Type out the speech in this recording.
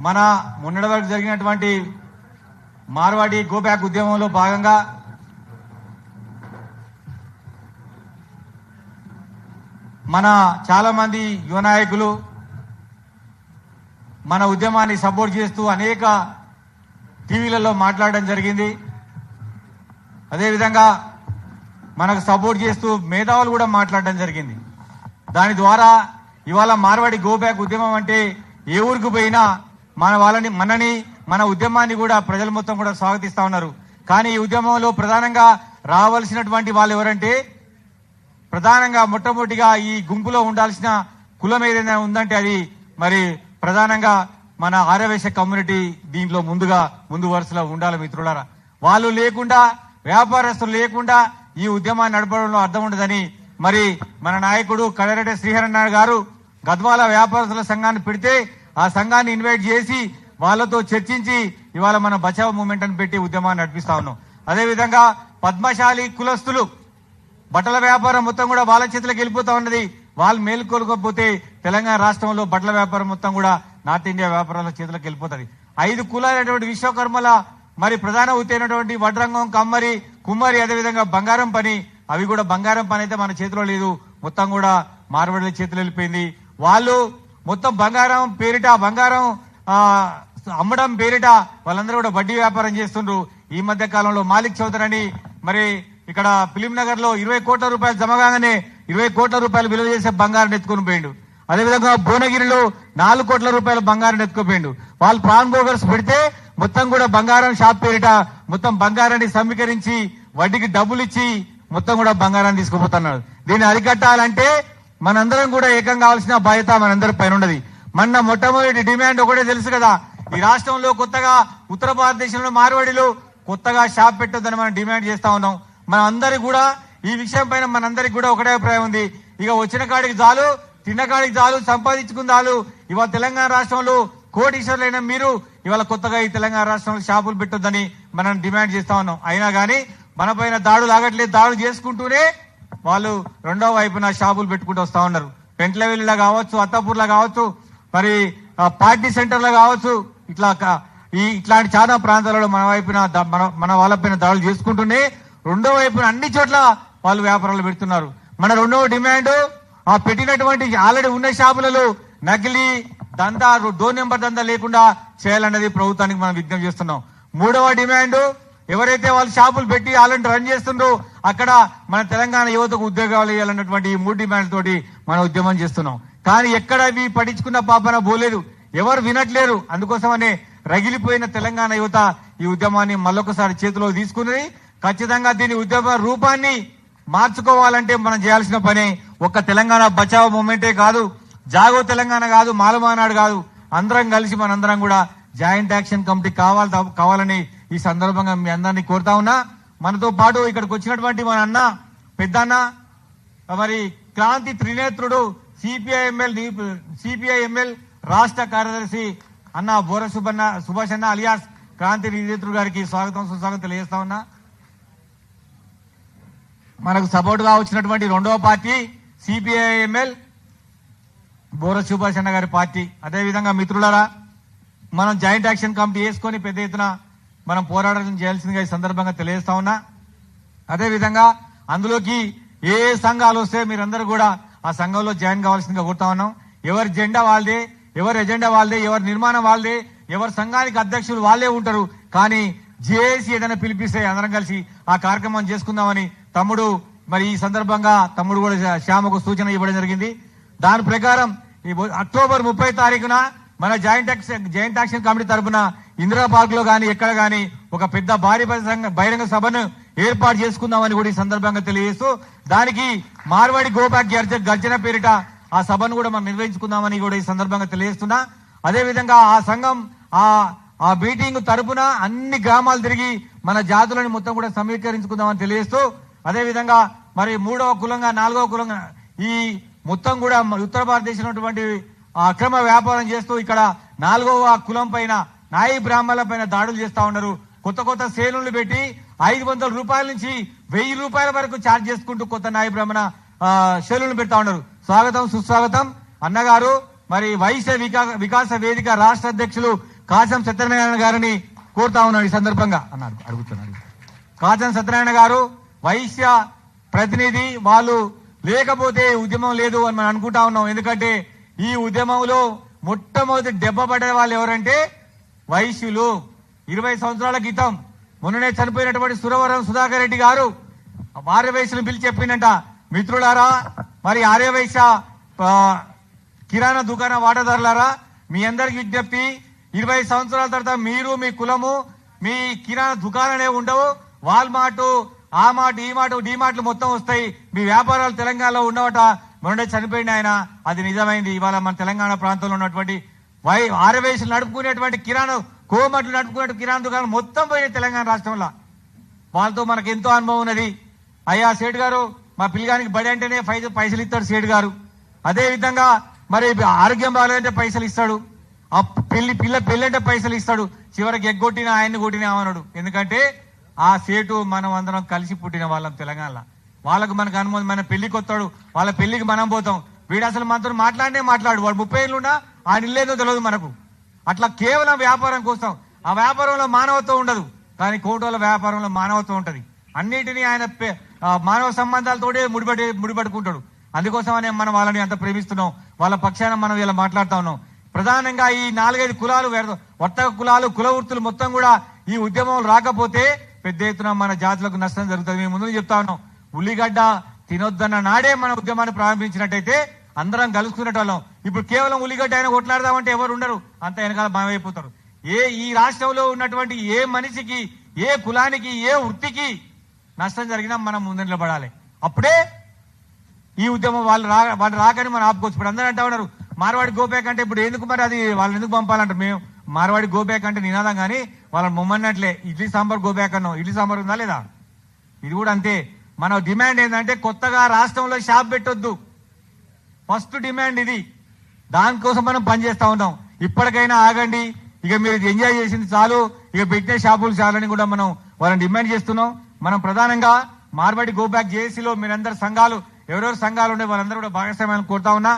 మన మొన్నటి వరకు జరిగినటువంటి మార్వాడి గో బ్యాక్ ఉద్యమంలో భాగంగా మన చాలా మంది యువ నాయకులు మన ఉద్యమాన్ని సపోర్ట్ చేస్తూ అనేక టీవీలలో మాట్లాడడం జరిగింది. అదేవిధంగా మనకు సపోర్ట్ చేస్తూ మేధావులు కూడా మాట్లాడడం జరిగింది. దాని ద్వారా ఇవాళ మార్వాడి గో బ్యాక్ ఉద్యమం అంటే ఏ ఊరికి పోయినా మన ఉద్యమాన్ని కూడా ప్రజలు మొత్తం కూడా స్వాగతిస్తా ఉన్నారు. కానీ ఈ ఉద్యమంలో ప్రధానంగా రావాల్సినటువంటి వాళ్ళు ఎవరంటే ప్రధానంగా మొట్టమొదటిగా ఈ గుంపులో ఉండాల్సిన కులం ఏదైనా ఉందంటే అది మరి ప్రధానంగా మన ఆర్యవైశ్య కమ్యూనిటీ దీంట్లో ముందు వరుసలో ఉండాలి మిత్రులారా. వాళ్ళు లేకుండా వ్యాపారస్తులు లేకుండా ఈ ఉద్యమాన్ని నడపడంలో అర్థం ఉండదని మరి మన నాయకుడు కడరెడ్డి శ్రీహరణ గారు గద్వాల వ్యాపారస్తుల సంఘాన్ని పెడితే ఆ సంఘాన్ని ఇన్వైట్ చేసి వాళ్ళతో చర్చించి ఇవాళ మన బచావ్ మూవ్మెంట్ అని పెట్టి ఉద్యమాన్ని నడిపిస్తా ఉన్నాం. అదేవిధంగా పద్మశాలి కులస్తులు బట్టల వ్యాపారం మొత్తం కూడా వాళ్ళ చేతులకు వెళ్ళిపోతా ఉన్నది. వాళ్ళు మేలుకోకపోతే తెలంగాణ రాష్ట్రంలో బట్టల వ్యాపారం మొత్తం కూడా నార్త్ ఇండియా వ్యాపారాల చేతులకు వెళ్ళిపోతుంది. 5 కులాలైనటువంటి విశ్వకర్మల మరి ప్రధాన వృత్తి అయినటువంటి వడ్రంగం, కమ్మరి, కుమ్మరి, అదేవిధంగా బంగారం పని, అవి కూడా బంగారం పని అయితే మన చేతిలో లేదు, మొత్తం కూడా మార్వాడిల చేతిలో వెళ్ళిపోయింది. వాళ్ళు మొత్తం బంగారం పేరిట బంగారం అమ్మడం పేరిట వాళ్ళందరూ కూడా వడ్డీ వ్యాపారం చేస్తుండ్రు. ఈ మధ్య కాలంలో మాలిక్ చౌదరి అని మరి ఇక్కడ ఫిలిం నగర్ లో 20 కోట్ల రూపాయలు జమ కాగానే 20 కోట్ల రూపాయలు విలువ చేసే బంగారం ఎత్తుకుని పోయిండు. అదేవిధంగా భువనగిరిలో 4 కోట్ల రూపాయల బంగారం ఎత్తుకుపోయిండు. వాళ్ళు ప్రాన్ బ్రోకర్స్ పెడితే మొత్తం కూడా బంగారం షాప్ పేరిట మొత్తం బంగారాన్ని సమీకరించి వడ్డీకి డబ్బులు ఇచ్చి మొత్తం కూడా బంగారాన్ని తీసుకుపోతున్నారు. దీన్ని అరికట్టాలంటే మనందరం కూడా ఏకం కావాల్సిన బాధ్యత మనందరి పైన ఉన్నది. మొట్టమొదటి డిమాండ్ ఒకటే తెలుసు కదా, ఈ రాష్ట్రంలో కొత్తగా ఉత్తర భారతదేశంలో మార్వాడిలో కొత్తగా షాప్ పెట్టొద్దని మనం డిమాండ్ చేస్తా ఉన్నాం. మన అందరికి కూడా ఈ విషయం పైన మనందరికి కూడా ఒకటే అభిప్రాయం ఉంది. ఇక వచ్చిన కాడికి చాలు, తిన్న కాడికి చాలు, సంపాదించుకున్న చాలు. ఇవాళ తెలంగాణ రాష్ట్రంలో కోటీశ్వరులైన మీరు ఇవాళ కొత్తగా ఈ తెలంగాణ రాష్ట్రంలో షాపులు పెట్టొద్దని మనం డిమాండ్ చేస్తా ఉన్నాం. అయినా కానీ మన పైన దాడులు ఆగట్లేదు. దాడులు చేసుకుంటూనే వాళ్ళు రెండో వైపున షాపులు పెట్టుకుంటూ వస్తా ఉన్నారు. పెంట్లవెల్లిలో కావచ్చు, అత్తాపూర్లో కావచ్చు, మరి పార్టీ సెంటర్లో కావచ్చు, ఇట్లాంటి చాలా ప్రాంతాలలో మన వాళ్ళపైన దాడులు చేసుకుంటూనే రెండో వైపున అన్ని చోట్ల వాళ్ళు వ్యాపారాలు పెడుతున్నారు. మన రెండవ డిమాండ్ ఆ పెట్టినటువంటి ఆల్రెడీ ఉన్న షాపులలో నకిలీ దందా, డోర్ నెంబర్ దందా లేకుండా చేయాలన్నది ప్రభుత్వానికి మనం విజ్ఞప్తి చేస్తున్నాం. మూడవ డిమాండ్ ఎవరైతే వాళ్ళు షాపులు పెట్టి ఆల్రెడీ రన్ చేస్తుండ్రో అక్కడ మన తెలంగాణ యువతకు ఉద్యోగాలు ఇవ్వాలన్నటువంటి ఈ 3 డిమాండ్ తోటి మనం ఉద్యమం చేస్తున్నాం. కానీ ఎక్కడ ఇవి పట్టించుకున్న పాపన పోలేదు, ఎవరు వినట్లేరు. అందుకోసమనే రగిలిపోయిన తెలంగాణ యువత ఈ ఉద్యమాన్ని మళ్ళొకసారి చేతిలో తీసుకున్నది. ఖచ్చితంగా దీని ఉద్యమ రూపాన్ని మార్చుకోవాలంటే మనం చేయాల్సిన పని ఒక్క తెలంగాణ బచావ్ మూవ్మెంటే కాదు, జాగో తెలంగాణ కాదు, మాలమానాడు కాదు, అందరం కలిసి మనందరం కూడా జాయింట్ యాక్షన్ కమిటీ కావాలని ఈ సందర్భంగా మీ అందరినీ కోరుతా ఉన్నా. మనతో పాటు ఇక్కడికి వచ్చినటువంటి మన అన్న పెద్దన్న మరి క్రాంతి త్రినేత్రుడు సిపిఐఎంఎల్ రాష్ట్ర కార్యదర్శి అన్న బోర సుభాష్ అన్న అలియాస్ క్రాంతి త్రినేత్రుడు గారికి సుస్వాగతం తెలియజేస్తా ఉన్నా. మనకు సపోర్ట్ గా వచ్చినటువంటి రెండవ పార్టీ సిపిఐఎంఎల్ బోర సుభాష్ అన్న గారి పార్టీ. అదేవిధంగా మిత్రులారా, మనం జాయింట్ యాక్షన్ కమిటీ వేసుకొని పెద్ద ఎత్తున మనం పోరాటం చేయాల్సిందిగా ఈ సందర్భంగా తెలియజేస్తా ఉన్నా. అదేవిధంగా అందులోకి ఏ సంఘాలు వస్తే మీరందరూ కూడా ఆ సంఘంలో జాయిన్ కావాల్సిందిగా కోరుతా ఉన్నాం. ఎవరి జెండా వాళ్ళదే, ఎవరి ఎజెండా వాళ్ళదే, ఎవరి నిర్మాణం వాళ్ళదే, ఎవరి సంఘానికి అధ్యక్షులు వాళ్ళే ఉంటారు. కానీ జేఏసీ ఏదైనా పిలిపిస్తే అందరం కలిసి ఆ కార్యక్రమం చేసుకుందామని తమ్ముడు మరి ఈ సందర్భంగా తమ్ముడు కూడా శ్యామకు సూచన ఇవ్వడం జరిగింది. దాని ప్రకారం అక్టోబర్ 30 తారీఖున మన జాయింట్ యాక్షన్ కమిటీ తరఫున ఇందిరా పార్క్ లో గాని ఎక్కడ గాని ఒక పెద్ద భారీ బహిరంగ సభను ఏర్పాటు చేసుకుందామని కూడా ఈ సందర్భంగా తెలియజేస్తూ దానికి మార్వాడి గో బ్యాక్ గర్జన పేరిట ఆ సభను కూడా మనం నిర్వహించుకుందామని కూడా ఈ సందర్భంగా తెలియజేస్తున్నా. అదేవిధంగా ఆ సంఘం ఆ మీటింగ్ తరపున అన్ని గ్రామాలు తిరిగి మన జాతులను మొత్తం కూడా సమీకరించుకుందామని తెలియజేస్తూ అదేవిధంగా మరి 3వ కులంగా 4వ కులంగా ఈ మొత్తం కూడా ఉత్తర భారతదేశంలో అక్రమ వ్యాపారం చేస్తూ ఇక్కడ 4వ కులం పైన నాయి బ్రాహ్మణుల పైన దాడులు చేస్తా ఉన్నారు. కొత్త సేలులు పెట్టి 500 రూపాయల నుంచి 1000 రూపాయల వరకు ఛార్జ్ చేసుకుంటూ కొత్త నాయి బ్రాహ్మణ సేలులు పెడతా ఉన్నారు. స్వాగతం సుస్వాగతం అన్నగారు. మరి వైశ్య వికాస వేదిక రాష్ట్ర అధ్యక్షులు కాసం సత్యనారాయణ గారిని కోరుతా ఉన్నాను. ఈ సందర్భంగా అడుగుతున్నాడు. కాసం సత్యనారాయణ గారు వైశ్య ప్రతినిధి, వాళ్ళు లేకపోతే ఉద్యమం లేదు అని మనం అనుకుంటా ఉన్నాం. ఎందుకంటే ఈ ఉద్యమంలో మొట్టమొదటి దెబ్బ పడే వాళ్ళు ఎవరంటే వైశ్యులు. 20 సంవత్సరాల క్రితం మొన్ననే చనిపోయినటువంటి సురవరం సుధాకర్ రెడ్డి గారు ఆర్యవైశ్యులను పిలిచి చెప్పిందంట, మిత్రులారా, మరి ఆర్యవైశ్య కిరాణా దుకాణ వాటాదారులారా, మీ అందరికి విజ్ఞప్తి, 20 సంవత్సరాల తర్వాత మీరు మీ కులము మీ కిరాణా దుకాణాలే ఉండవు, వాల్మార్ట్ ఆ మాట ఈ మాట డీమార్ట్లు మొత్తం వస్తాయి, మీ వ్యాపారాలు తెలంగాణలో ఉండవట. మొన్న చనిపోయింది ఆయన, అది నిజమైంది. ఇవాళ మన తెలంగాణ ప్రాంతంలో ఉన్నటువంటి ఆర్యవైశ్యులు నడుపుకునేటువంటి కిరాణా కోమట్లు నడుపుకునే కిరాణా దుకాణం మొత్తం పోయినాయి తెలంగాణ రాష్ట్రంలో. వాళ్ళతో మనకు ఎంతో అనుభవం ఉన్నది. అయ్యా సేటు గారు, మా పిల్లగానికి బడి అంటేనే పైసలు ఇస్తాడు సేటు గారు. అదే విధంగా మరి ఆరోగ్యం బాగాలంటే పైసలు ఇస్తాడు, ఆ పెళ్లి అంటే పైసలు ఇస్తాడు. చివరికి ఎగ్గొట్టిన ఆయన్ని కొట్టిన అవనడు. ఎందుకంటే ఆ సేటు మనం అందరం కలిసి పుట్టిన వాళ్ళం తెలంగాణలో. వాళ్ళకు మనకు అనుమతి, మన పెళ్లికి వస్తాడు, వాళ్ళ పెళ్లికి మనం పోతాం. వీడు అసలు మనతో మాట్లాడు, వాడు 30 ఏళ్ళు ఉన్నా ఆయన ఇల్లేదో తెలియదు మనకు. అట్లా కేవలం వ్యాపారం కోసం. ఆ వ్యాపారంలో మానవత్వం ఉండదు, కానీ కోటోల వ్యాపారంలో మానవత్వం ఉంటది. అన్నిటినీ ఆయన మానవ సంబంధాలతోనే ముడిపడుకుంటాడు. అందుకోసమనే మనం వాళ్ళని అంత ప్రేమిస్తున్నాం. వాళ్ళ పక్షాన మనం ఇలా మాట్లాడుతా ఉన్నాం. ప్రధానంగా ఈ 4-5 కులాలు, వర్తక కులాలు, కుల వృత్తులు మొత్తం కూడా ఈ ఉద్యమం రాకపోతే పెద్ద ఎత్తున మన జాతులకు నష్టం జరుగుతుంది. మేము ముందు చెప్తా ఉన్నాం, ఉల్లిగడ్డ తినొద్దన్న నాడే మన ఉద్యమాన్ని ప్రారంభించినట్టయితే అందరం కలుసుకునేటోళ్ళం. ఇప్పుడు కేవలం ఉల్లిగడ్డ ఆయన కొట్లాడదామంటే ఎవరు ఉండరు, అంత వెనకాల భయమైపోతారు. ఈ రాష్ట్రంలో ఉన్నటువంటి ఏ మనిషికి, ఏ కులానికి, ఏ వృత్తికి నష్టం జరిగినా మనం ముందు నిలబడాలి. అప్పుడే ఈ ఉద్యమం వాళ్ళు రాకని మనం ఆపుకోవచ్చు. ఇప్పుడు అందరూ అంటా ఉన్నారు మార్వాడి గోబ్యాక్ అంటే, ఇప్పుడు ఎందుకు మరి అది వాళ్ళని ఎందుకు పంపాలంటారు? మేము మార్వాడి గోబ్యాక్ అంటే నినాదం, కానీ వాళ్ళని మొమ్మన్నట్లే ఇడ్లీ సాంబార్ గోబ్యాక్ అన్నాం. ఇడ్లీ సాంబార్ ఉందా లేదా? ఇది కూడా అంతే. మన డిమాండ్ ఏంటంటే కొత్తగా రాష్ట్రంలో షాప్ పెట్టొద్దు, ఫస్ట్ డిమాండ్ ఇది. దానికోసం మనం పనిచేస్తా ఉన్నాం. ఇప్పటికైనా ఆగండి, ఇక మీరు ఎంజాయ్ చేసింది చాలు, ఇక పెట్టిన షాపులు చాలని కూడా మనం వాళ్ళని డిమాండ్ చేస్తున్నాం. మనం ప్రధానంగా మార్వాడి గోబ్యాక్ జేఏసీలో మీరందరూ సంఘాలు, ఎవరెవరు సంఘాలు ఉండే వాళ్ళందరూ కూడా భాగస్వామ్యాలను కోరుతా ఉన్నా.